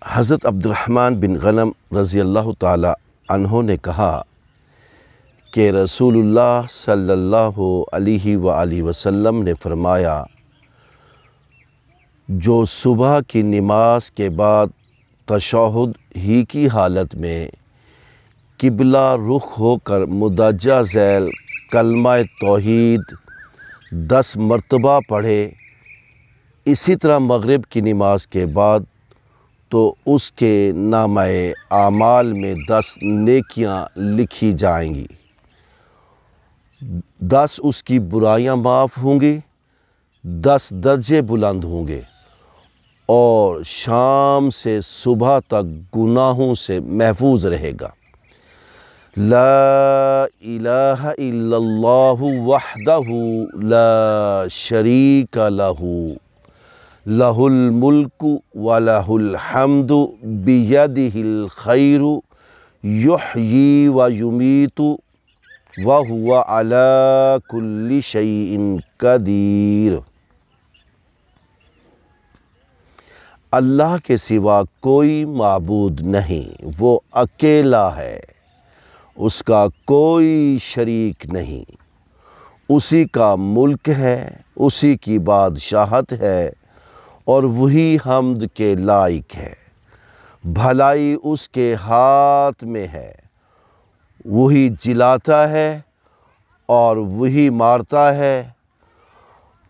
حضرت عبد الرحمن بن غنم رضی اللہ تعالی عنہ نے کہا کہ رسول اللہ صلی اللہ علیہ وآلہ وسلم نے فرمایا، جو صبح کی نماز کے بعد تشہد ہی کی حالت میں قبلہ رخ ہو کر مدجع ذیل کلمہ توحید 10 مرتبہ پڑھے، اسی طرح مغرب کی نماز کے بعد، تو اس کے نامہ اعمال میں 10 نیکیاں لکھی جائیں گی، 10 اس کی برائیاں معاف ہوں گی، 10 درجے بلند ہوں گے، اور شام سے صبح تک گناہوں سے محفوظ رہے گا۔ لا الہ الا اللہ وحدہ لا شریک لہ لہ الملک ولہ الحمد بیدہ الخیر یحیی ویمیت وہو علی کل شیء قدیر۔ اللہ کے سوا کوئی معبود نہیں، وہ اکیلا ہے، اس کا کوئی شریک نہیں، اسی کا ملک ہے، اسی کی بادشاہت ہے، اور وہی حمد کے لائق ہے۔ بھلائی اس کے ہاتھ میں ہے، وہی جلاتا ہے اور وہی مارتا ہے،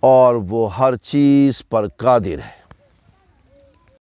اور وہ ہر چیز پر قادر ہے۔